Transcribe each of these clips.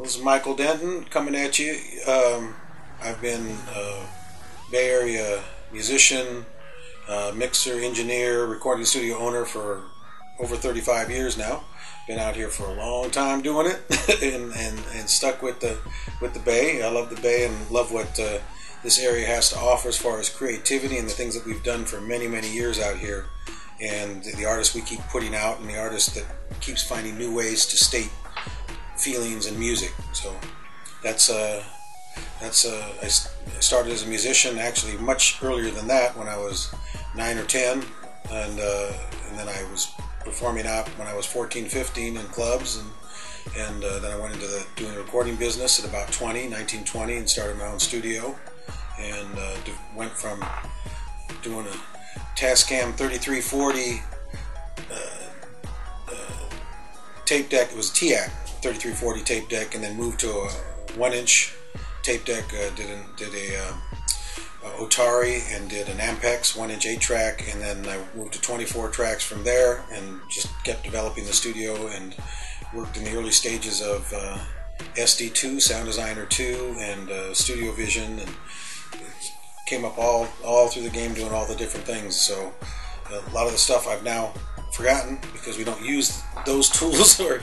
This is Michael Denten coming at you. I've been a Bay Area musician, mixer, engineer, recording studio owner for over 35 years now. Been out here for a long time doing it, and stuck with the Bay. I love the Bay and love what this area has to offer as far as creativity and the things that we've done for many years out here, and the artists we keep putting out, and the artist that keeps finding new ways to state feelings and music. So I started as a musician actually much earlier than that, when I was 9 or 10, and then I was performing out when I was 14, 15 in clubs, and then I went into doing the recording business at about 19, 20, and started my own studio, and went from doing a Tascam 3340 tape deck. It was a TIAC 3340 tape deck, and then moved to a 1-inch tape deck. Did a Otari, and did an Ampex 1-inch 8-track, and then I moved to 24 tracks from there, and just kept developing the studio, and worked in the early stages of SD2, Sound Designer 2, and Studio Vision, and came up all through the game doing all the different things. So a lot of the stuff I've now forgotten because we don't use those tools, or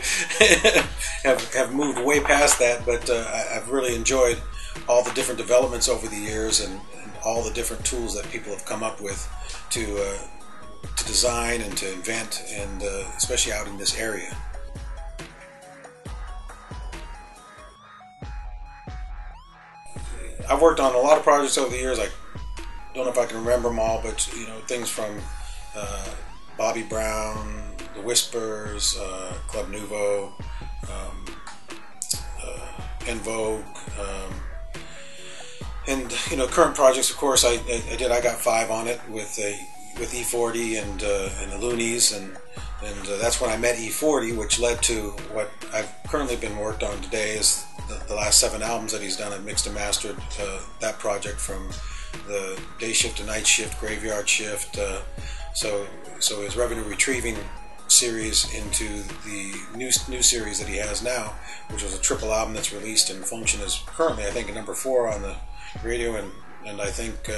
have moved way past that, but I've really enjoyed all the different developments over the years, and all the different tools that people have come up with to design and to invent, and especially out in this area. I've worked on a lot of projects over the years. I don't know if I can remember them all, but things from Bobby Brown, The Whispers, Club Nouveau, En Vogue, and current projects. Of course, I got 5 on it with E40 and the Loonies, and that's when I met E40, which led to what I've currently been worked on today. Is the last 7 albums that he's done. I've mixed and mastered that project from the Day Shift to Night Shift, Graveyard Shift. So his Revenue Retrieving series into the new series that he has now, which was a triple album that's released and function is currently, I think, at number 4 on the radio, and I think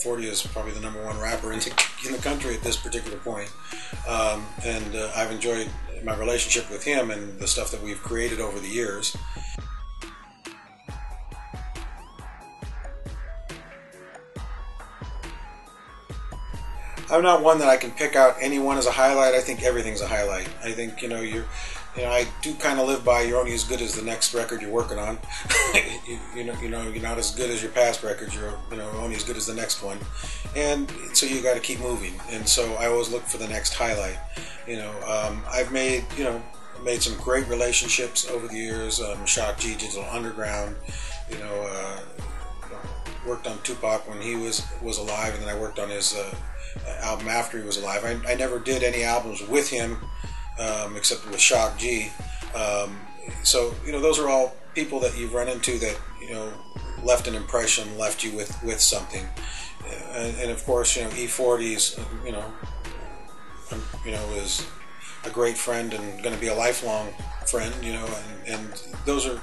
40 is probably the number 1 rapper in the country at this particular point. And I've enjoyed my relationship with him and the stuff that we've created over the years. I'm not one that I can pick out any one as a highlight. I think everything's a highlight. I think I do kind of live by you're only as good as the next record you're working on. You're not as good as your past records. You're only as good as the next one, and so you got to keep moving. And so I always look for the next highlight. I've made some great relationships over the years. Shock G, Digital Underground. Worked on Tupac when he was alive, and then I worked on his album after he was alive. I never did any albums with him, except with Shock G. So those are all people that you've run into that left an impression, left you with something. And of course, E40's is a great friend and going to be a lifelong friend. And those are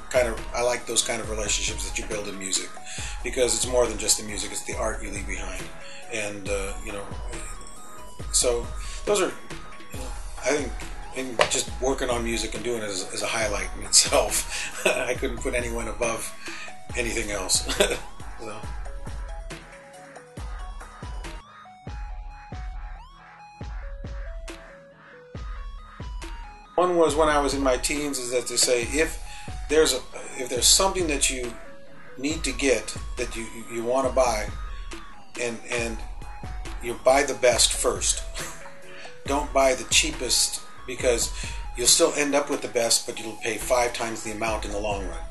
I like those kind of relationships that you build in music, because it's more than just the music; it's the art you leave behind. And so those are, I think, in just working on music and doing it is a highlight in itself. I couldn't put anyone above anything else. So. One was when I was in my teens, is that to say, if there's something that you need to get, that you want to buy, and you buy the best first. Don't buy the cheapest, because you'll still end up with the best, but you'll pay 5 times the amount in the long run.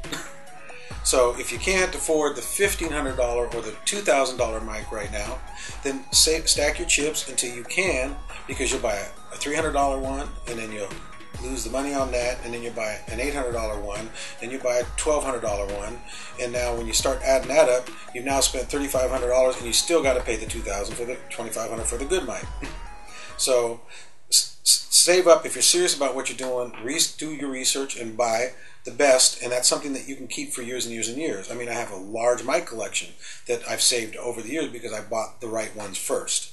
So if you can't afford the $1,500 or the $2,000 mic right now, then stack your chips until you can, because you'll buy a $300 one, and then you'll lose the money on that, and then you buy an $800 one, then you buy a $1,200 one, and now when you start adding that up, you've now spent $3,500, and you still got to pay the $2,000 for the $2,500 for the good mic. So save up if you're serious about what you're doing. Do your research and buy the best, and that's something that you can keep for years and years and years. I mean, I have a large mic collection that I've saved over the years because I bought the right ones first.